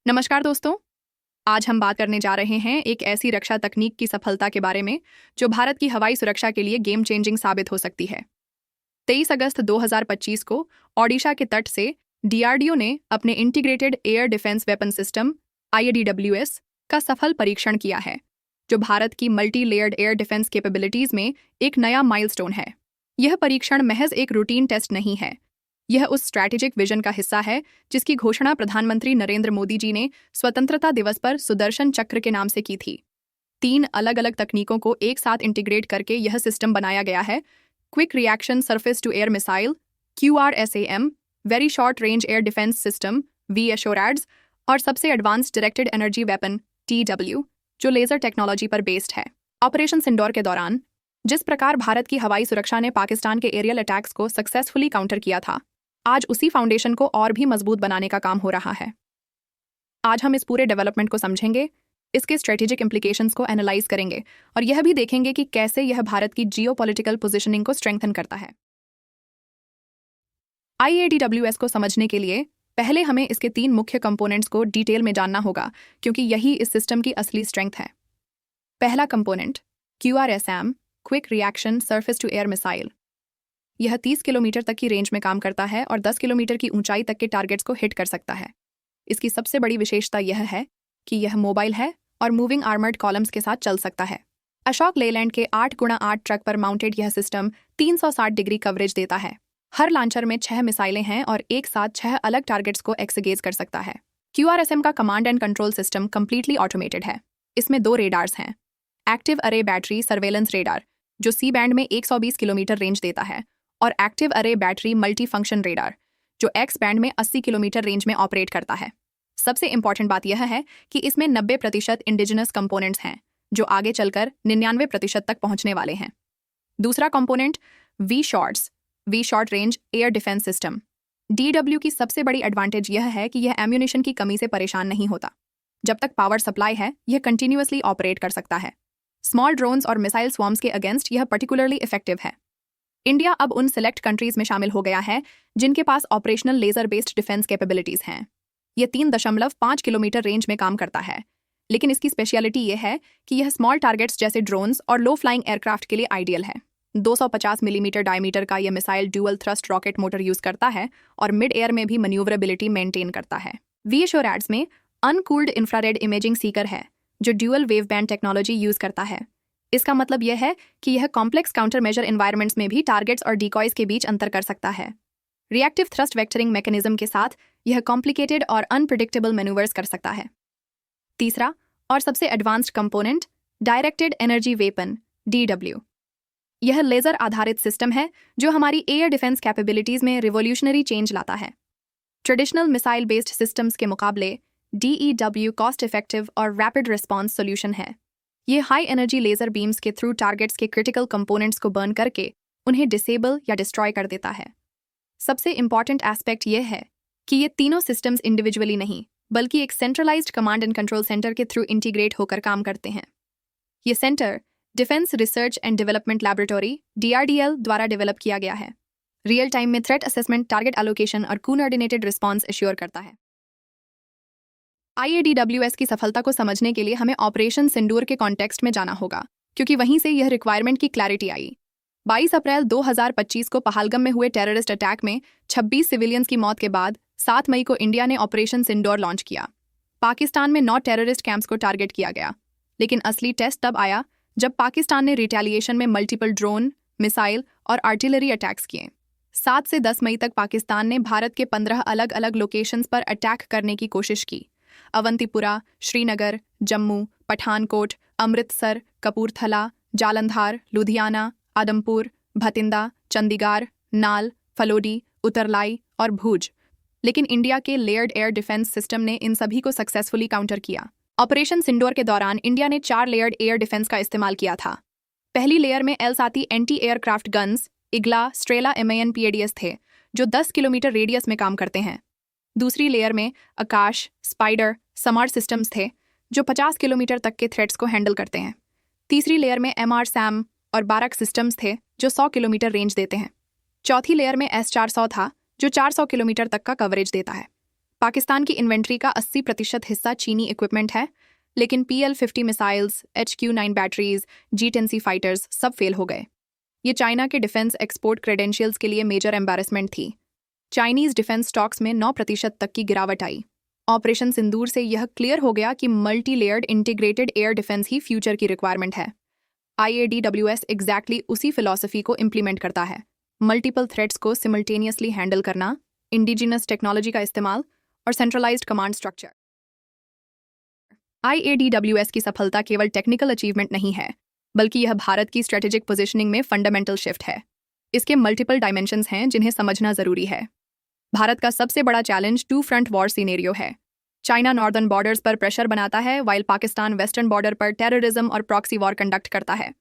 नमस्कार दोस्तों। आज हम बात करने जा रहे हैं एक ऐसी रक्षा तकनीक की सफलता के बारे में जो भारत की हवाई सुरक्षा के लिए गेम चेंजिंग साबित हो सकती है। 23 अगस्त 2025 को ओडिशा के तट से डीआरडीओ ने अपने integrated air defence weapon system IADWS का सफल परीक्षण किया है, जो भारत की multi layered air defence capabilities में एक नया माइलस्टोन है। यह परीक्षण महज एक रूटीन टेस्ट नहीं है, यह उस स्ट्रैटेजिक विजन का हिस्सा है जिसकी घोषणा प्रधानमंत्री नरेंद्र मोदी जी ने स्वतंत्रता दिवस पर सुदर्शन चक्र के नाम से की थी। 3 अलग अलग तकनीकों को एक साथ इंटीग्रेट करके यह सिस्टम बनाया गया है। Quick reaction surface to air missile QRSAM, very short range air defence system VSORADS और सबसे advanced directed energy weapon TW, जो लेजर टेक्नोलॉजी पर बेस्ड है। ऑपरेशन सिंदूर के दौरान जिस प्रकार भारत की हवाई सुरक्षा ने पाकिस्तान के एरियल अटैक्स को सक्सेसफुली काउंटर किया था, आज उसी फाउंडेशन को और भी मजबूत बनाने का काम हो रहा है। आज हम इस पूरे डेवलपमेंट को समझेंगे, इसके स्ट्रेटेजिक इम्प्लीकेशंस को एनालाइज करेंगे और यह भी देखेंगे कि कैसे यह भारत की जियोपॉलिटिकल पोजीशनिंग को स्ट्रेंथन करता है। IADWS को समझने के लिए पहले हमें इसके 3 मुख्य कंपोनेंट्स को डिटेल में जानना होगा, क्योंकि यही इस सिस्टम की असली स्ट्रेंथ है। पहला component QRSAM, quick reaction surface to air missile. यह 30 किलोमीटर तक की रेंज में काम करता है और 10 किलोमीटर की ऊंचाई तक के टारगेट्स को हिट कर सकता है। इसकी सबसे बड़ी विशेषता यह है कि यह मोबाइल है और मूविंग आर्मर्ड कॉलम्स के साथ चल सकता है। अशोक लेलैंड के 8x8 ट्रक पर माउंटेड यह सिस्टम 360 डिग्री कवरेज देता है। हर लॉन्चर में 6 मिसाइलें हैं और एक साथ 6 अलग टारगेट्स को एक्सगेज कर सकता है। QRSAM का command and control system completely automated है। इसमें 2 रेडार्स हैं। एक्टिव अरे बैटरी सर्वेलेंस रेडार, जो सी बैंड में 120 किलोमीटर रेंज देता है, और एक्टिव अरे बैटरी मल्टी फंक्शन रेडार, जो एक्स बैंड में 80 किलोमीटर रेंज में ऑपरेट करता है। सबसे इंपॉर्टेंट बात यह है कि इसमें 90% इंडिजिनस कंपोनेंट्स हैं, जो आगे चलकर 99% तक पहुंचने वाले हैं। दूसरा component we short range air defence system DW की सबसे बड़ी एडवांटेज यह है कि यह एम्यूनिशन की कमी से परेशान नहीं होता। जब तक पावर सप्लाई है, यह कंटिन्यूअसली ऑपरेट कर सकता है। स्मॉल ड्रोन्स और मिसाइल स्वॉर्म्स के अगेंस्ट यह पर्टिकुलरली इफेक्टिव है। इंडिया अब उन सेलेक्ट कंट्रीज में शामिल हो गया है जिनके पास operational laser based defence capabilities हैं। यह 3.5 किलोमीटर रेंज में काम करता है, लेकिन इसकी स्पेशलिटी यह है कि यह स्मॉल टारगेट्स जैसे ड्रोन्स और लो फ्लाइंग एयरक्राफ्ट के लिए आइडियल है। 250 मिलीमीटर डायमीटर का यह missile dual thrust rocket motor use करता है और मिड एयर में भी मैन्यूवरेबिलिटी मेंटेन करता है। VSORADS में अनकूल्ड इंफ्रारेड इमेजिंग सीकर है, जो dual wave band technology use करता है। इसका मतलब यह है कि यह कॉम्प्लेक्स काउंटर मेजर एनवायरनमेंट्स में भी टारगेट्स और डिकॉयज के बीच अंतर कर सकता है। रिएक्टिव थ्रस्ट वेक्टरिंग मैकेनिज्म के साथ यह कॉम्प्लिकेटेड और अनप्रिडिक्टेबल मैन्यूवर्स कर सकता है। तीसरा और सबसे advanced component directed energy weapon DW। यह लेजर आधारित सिस्टम है जो हमारी एयर डिफेंस कैपेबिलिटीज में रिवॉल्यूशनरी चेंज लाता है। ट्रेडिशनल मिसाइल बेस्ड सिस्टम्स के मुकाबले DEW कॉस्ट इफेक्टिव और रैपिड रिस्पॉन्स सोल्यूशन है। ये हाई एनर्जी लेजर बीम्स के थ्रू टारगेट्स के क्रिटिकल कंपोनेंट्स को बर्न करके उन्हें डिसेबल या डिस्ट्रॉय कर देता है। सबसे इंपॉर्टेंट एस्पेक्ट यह है कि ये तीनों सिस्टम्स इंडिविजुअली नहीं, बल्कि एक centralised command and control centre के थ्रू इंटीग्रेट होकर काम करते हैं। ये centre defence research and development laboratory DRDL द्वारा डेवलप किया गया है। रियल टाइम में थ्रेट असेसमेंट, टारगेट एलोकेशन और कोऑर्डिनेटेड रिस्पॉन्स एश्योर करता है। IADWS की सफलता को समझने के लिए हमें ऑपरेशन सिंदूर के कॉन्टेक्स्ट में जाना होगा, क्योंकि वहीं से यह रिक्वायरमेंट की क्लैरिटी आई। 22 अप्रैल 2025 को पहलगाम में हुए टेररिस्ट अटैक में 26 सिविलियंस की मौत के बाद 7 मई को इंडिया ने ऑपरेशन सिंदूर लॉन्च किया। पाकिस्तान में 9 टेररिस्ट कैंप्स को टारगेट किया गया, लेकिन असली टेस्ट तब आया जब पाकिस्तान ने रिटेलिएशन में मल्टीपल ड्रोन, मिसाइल और आर्टिलरी अटैक्स किए। 7 से 10 मई तक पाकिस्तान ने भारत के 15 अलग अलग लोकेशंस पर अटैक करने की कोशिश की। अवंतीपुरा, श्रीनगर, जम्मू, पठानकोट, अमृतसर, कपूरथला, जालंधर, लुधियाना, आदमपुर, भतिंदा, चंडीगढ़, नाल, फलोडी, उतरलाई और भूज। लेकिन इंडिया के लेयर्ड एयर डिफेंस सिस्टम ने इन सभी को सक्सेसफुली काउंटर किया। ऑपरेशन सिंदूर के दौरान इंडिया ने 4 लेयर्ड एयर डिफेंस का इस्तेमाल किया था। पहली लेयर में LSAT anti aircraft guns, Igla, Strela MAN PADS थे, जो 10 किलोमीटर रेडियस में काम करते हैं। दूसरी लेयर में आकाश, स्पाइडर, समर सिस्टम्स थे, जो 50 किलोमीटर तक के थ्रेट्स को हैंडल करते हैं। तीसरी लेयर में MR-SAM और बारक सिस्टम्स थे, जो 100 किलोमीटर रेंज देते हैं। चौथी लेयर में S-400 था, जो 400 किलोमीटर तक का कवरेज देता है। पाकिस्तान की इन्वेंट्री का 80% हिस्सा चीनी इक्विपमेंट है, लेकिन PL-50 missiles, HQ-9 batteries, G-10C fighters सब फेल हो गए। ये चाइना के डिफेंस एक्सपोर्ट क्रेडेंशियल्स के लिए मेजर एम्बैरेसमेंट थी। चाइनीज डिफेंस स्टॉक्स में 9% तक की गिरावट आई। ऑपरेशन सिंदूर से यह क्लियर हो गया कि multi layered integrated air defence ही फ्यूचर की रिक्वायरमेंट है। IADWS एग्जैक्टली उसी फिलॉसफी को इम्प्लीमेंट करता है। मल्टीपल थ्रेट्स को सिमल्टेनियसली हैंडल करना, इंडिजिनस टेक्नोलॉजी का इस्तेमाल और सेंट्रलाइज्ड कमांड स्ट्रक्चर। IADWS की सफलता केवल टेक्निकल अचीवमेंट नहीं है, बल्कि यह भारत की स्ट्रेटेजिक पोजीशनिंग में फंडामेंटल शिफ्ट है। इसके मल्टीपल डायमेंशंस हैं जिन्हें समझना जरूरी है। भारत का सबसे बड़ा challenge two front war scenario है। चाइना नॉर्दर्न बॉर्डर्स पर प्रेशर बनाता है, वाइल पाकिस्तान वेस्टर्न बॉर्डर पर टेररिज्म और प्रॉक्सी वॉर कंडक्ट करता है।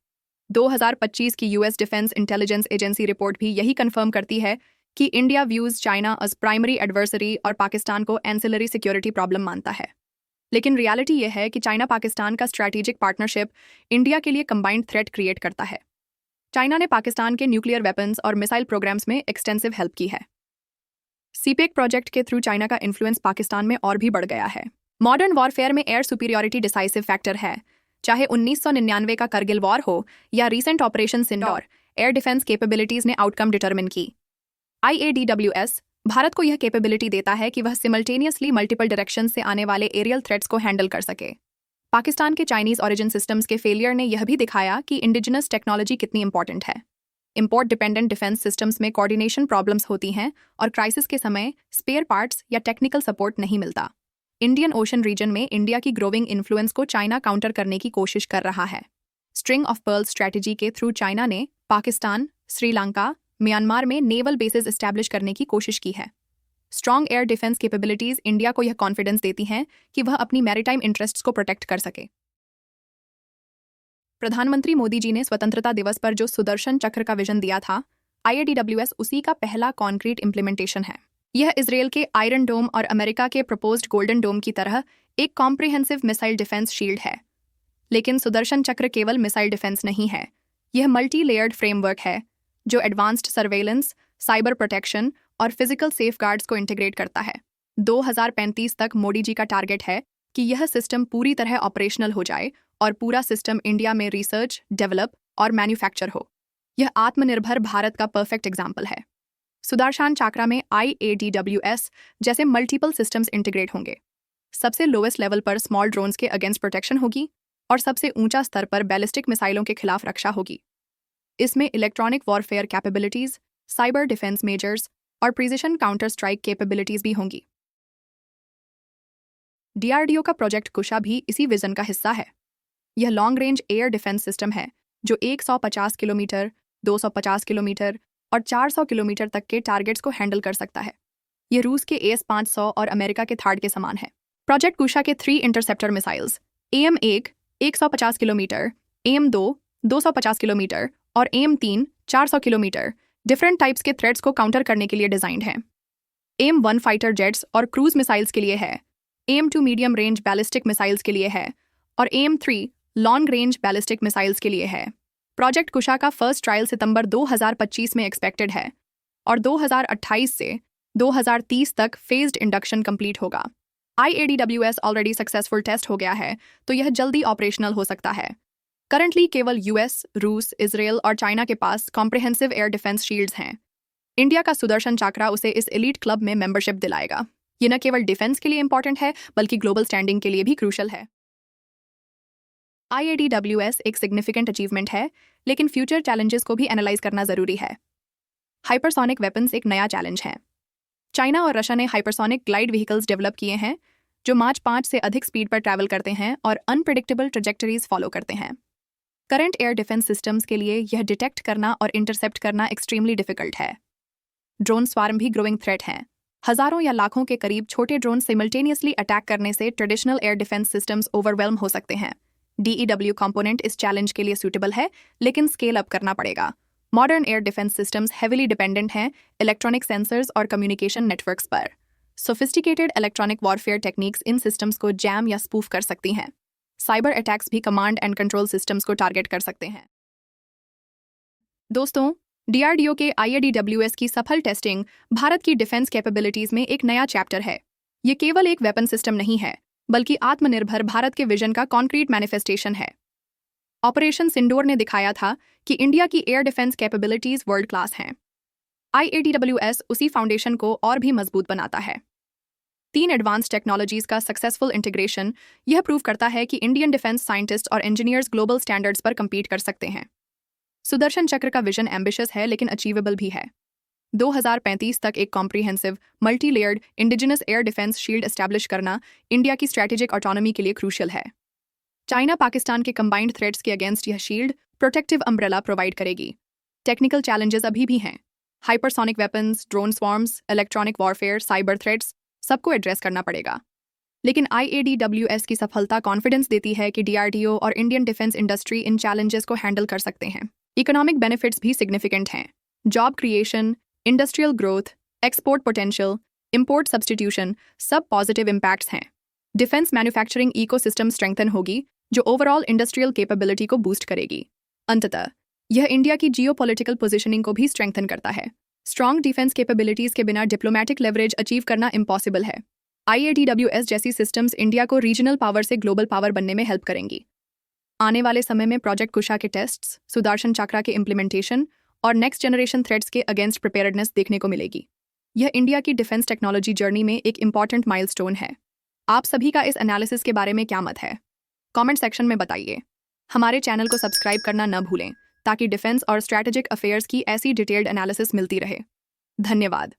2025 की US defence intelligence agency report भी यही कंफर्म करती है कि India views China as primary adversary और पाकिस्तान को एंसिलरी सिक्योरिटी प्रॉब्लम मानता है। लेकिन रियलिटी यह है कि चाइना पाकिस्तान का स्ट्रैटेजिक पार्टनरशिप इंडिया के लिए कंबाइंड थ्रेट क्रिएट करता है। चाइना ने पाकिस्तान के न्यूक्लियर वेपन्स और मिसाइल प्रोग्राम्स में एक्सटेंसिव हेल्प की है। सीपेक प्रोजेक्ट के थ्रू चाइना का इन्फ्लुएंस पाकिस्तान में और भी बढ़ गया है। मॉडर्न वॉरफेयर में एयर सुपीरियरिटी डिसाइसिव फैक्टर है। चाहे 1999 का करगिल वॉर हो या recent operation Sindoor, air defence capabilities ने आउटकम डिटरमिन की। IADWS भारत को यह कैपेबिलिटी देता है कि वह सिमल्टेनियसली मल्टीपल डायरेक्शन से आने वाले एरियल थ्रेट्स को हैंडल कर सके। पाकिस्तान के चाइनीज ओरिजिन सिस्टम्स के फेलियर ने यह भी दिखाया कि इंडिजिनस टेक्नोलॉजी कितनी इंपॉर्टेंट है। इंपोर्ट डिपेंडेंट डिफेंस सिस्टम्स में कोऑर्डिनेशन प्रॉब्लम्स होती हैं और क्राइसिस के समय स्पेयर पार्ट्स या टेक्निकल सपोर्ट नहीं मिलता। इंडियन ओशन रीजन में इंडिया की ग्रोइंग इन्फ्लुएंस को चाइना काउंटर करने की कोशिश कर रहा है। स्ट्रिंग ऑफ पर्ल स्ट्रैटेजी के थ्रू चाइना ने पाकिस्तान, श्रीलंका, म्यांमार में नेवल बेसेस एस्टैब्लिश करने की कोशिश की है। Strong air defence capabilities India को यह कॉन्फिडेंस देती हैं कि वह अपनी मैरीटाइम इंटरेस्ट्स को प्रोटेक्ट कर सके। प्रधानमंत्री मोदी जी ने स्वतंत्रता दिवस पर जो सुदर्शन चक्र का विजन दिया था, IADWS उसी का पहला कॉन्क्रीट इम्प्लीमेंटेशन है। यह इजरायल के आयरन डोम और अमेरिका के प्रपोज्ड गोल्डन डोम की तरह एक कॉम्प्रिहेंसिव मिसाइल डिफेंस शील्ड है। लेकिन सुदर्शन चक्र केवल मिसाइल डिफेंस नहीं है, यह मल्टी लेयर्ड फ्रेमवर्क है जो एडवांस्ड सर्वेलेंस, साइबर प्रोटेक्शन और फिजिकल सेफगार्ड्स को इंटीग्रेट करता है। 2035 तक मोदी जी का टारगेट है कि यह सिस्टम पूरी तरह ऑपरेशनल हो जाए और पूरा सिस्टम इंडिया में रिसर्च, डेवलप और मैन्युफैक्चर हो। यह आत्मनिर्भर भारत का परफेक्ट एग्जाम्पल है। सुदर्शन चक्र में IADWS जैसे मल्टीपल सिस्टम्स इंटीग्रेट होंगे। सबसे लोएस्ट लेवल पर स्मॉल ड्रोन्स के अगेंस्ट प्रोटेक्शन होगी और सबसे ऊंचा स्तर पर बैलिस्टिक मिसाइलों के खिलाफ रक्षा होगी। इसमें electronic warfare capabilities, cyber defence measures और प्रिसिशन काउंटर स्ट्राइक कैपेबिलिटीज भी होंगी। DRDO का प्रोजेक्ट कुशा भी इसी विजन का हिस्सा है। यह long range air defence system है जो 150 किलोमीटर, 250 किलोमीटर और 400 किलोमीटर तक के टारगेट्स को हैंडल कर सकता है। यह रूस के AS-500 और अमेरिका के थार्ड के समान है। प्रोजेक्ट कुशा के 3 interceptor missiles AM-1 150 kilometre, AM-2 250 kilometre और AM-3 400 किलोमीटर डिफरेंट टाइप्स के थ्रेट्स को काउंटर करने के लिए डिजाइंड है। AM-1 फाइटर जेट्स और क्रूज मिसाइल्स के लिए है, AM-2 medium range ballistic missiles के लिए है और AM-3 long range ballistic missiles के लिए है। प्रोजेक्ट कुशा का फर्स्ट ट्रायल सितंबर 2025 में एक्सपेक्टेड है और 2028 से 2030 तक फेज्ड इंडक्शन कंप्लीट होगा। IADWS ऑलरेडी सक्सेसफुल टेस्ट हो गया है, तो यह जल्दी ऑपरेशनल हो सकता है। करंटली केवल US, रूस, इजरायल और चाइना के पास कॉम्प्रिहेंसिव एयर डिफेंस शील्ड्स हैं। इंडिया का सुदर्शन चक्र उसे इस एलीट क्लब में मेंबरशिप दिलाएगा। ये न केवल डिफेंस के लिए इंपॉर्टेंट है, बल्कि ग्लोबल स्टैंडिंग के लिए भी क्रूशल है। IADWS एक सिग्निफिकेंट अचीवमेंट है, लेकिन फ्यूचर चैलेंजेस को भी एनालाइज करना जरूरी है। हाइपरसोनिक वेपन्स एक नया चैलेंज है। चाइना और रशिया ने हाइपरसोनिक ग्लाइड व्हीकल्स डेवलप किए हैं जो मार्च 5 से अधिक स्पीड पर ट्रैवल करते हैं और अनप्रेडिक्टेबल ट्रेजेक्टरीज फॉलो करते हैं। करंट एयर डिफेंस सिस्टम्स के लिए यह डिटेक्ट करना और इंटरसेप्ट करना एक्सट्रीमली डिफिकल्ट है। ड्रोन स्वार्म भी ग्रोइंग थ्रेट हैं। हजारों या लाखों के करीब छोटे ड्रोन सिमल्टेनियसली अटैक करने से traditional air defence systems overwhelm हो सकते हैं। DEW कंपोनेंट इस चैलेंज के लिए सूटेबल है, लेकिन स्केल अप करना पड़ेगा। Modern air defence systems heavily dependent हैं इलेक्ट्रॉनिक सेंसर्स और कम्युनिकेशन नेटवर्क्स पर। Sophisticated electronic warfare techniques in systems को जैम या स्पूफ कर सकती हैं। साइबर अटैक्स भी कमांड एंड कंट्रोल सिस्टम्स को टारगेट कर सकते हैं। दोस्तों, DRDO के IADWS की सफल टेस्टिंग भारत की डिफेंस कैपेबिलिटीज में एक नया चैप्टर है। ये केवल एक वेपन सिस्टम नहीं है, बल्कि आत्मनिर्भर भारत के विजन का कॉन्क्रीट मैनिफेस्टेशन है। ऑपरेशन सिंदूर ने दिखाया था कि इंडिया की air defence capabilities world class हैं। IADWS उसी फाउंडेशन को और भी मजबूत बनाता है। 3 एडवांस टेक्नोलॉजीज का सक्सेसफुल इंटीग्रेशन यह प्रूव करता है कि इंडियन डिफेंस साइंटिस्ट और इंजीनियर्स ग्लोबल स्टैंडर्ड्स पर कम्पीट कर सकते हैं। सुदर्शन चक्र का विजन एम्बिशियस है लेकिन अचीवेबल भी है। 2035 तक एक comprehensive multi layered indigenous air defence shield establish करना इंडिया की स्ट्रैटेजिक ऑटोनॉमी के लिए क्रूशियल है। चाइना पाकिस्तान के कंबाइंड थ्रेट्स के अगेंस्ट यह शील्ड प्रोटेक्टिव अम्ब्रेला प्रोवाइड करेगी। टेक्निकल चैलेंजेस अभी भी हैं। Hypersonic weapons, drone swarms, electronic warfare, cyber threats सबको एड्रेस करना पड़ेगा। लेकिन IADWS की सफलता कॉन्फिडेंस देती है कि DRDO और Indian defence industry in challenges को हैंडल कर सकते हैं। इकोनॉमिक बेनिफिट्स भी सिग्निफिकेंट हैं। Job creation, industrial growth, export potential, import substitution सब पॉजिटिव इम्पैक्ट्स हैं। डिफेंस मैन्युफैक्चरिंग इकोसिस्टम स्ट्रेंथन होगी जो ओवरऑल इंडस्ट्रियल कैपेबिलिटी को बूस्ट करेगी। अंततः यह इंडिया की जियोपॉलिटिकल पोजीशनिंग को भी स्ट्रेंथन करता है। स्ट्रॉन्ग डिफेंस कैपेबिलिटीज के बिना डिप्लोमैटिक लेवरेज अचीव करना इम्पॉसिबल है। IADWS जैसी सिस्टम्स इंडिया को रीजनल पावर से ग्लोबल पावर बनने में हेल्प करेंगी। आने वाले समय में प्रोजेक्ट कुशा के टेस्ट्स, सुदर्शन चक्र के इम्प्लीमेंटेशन और नेक्स्ट जनरेशन थ्रेट्स के अगेंस्ट प्रिपेयर्डनेस देखने को मिलेगी। यह इंडिया की डिफेंस टेक्नोलॉजी जर्नी में एक इंपॉर्टेंट माइलस्टोन है। आप सभी का इस एनालिसिस के बारे में क्या मत है? कमेंट सेक्शन में बताइए। हमारे चैनल को सब्सक्राइब करना न भूलें ताकि डिफेंस और स्ट्रैटेजिक अफेयर्स की ऐसी डिटेल्ड एनालिसिस मिलती रहे। धन्यवाद।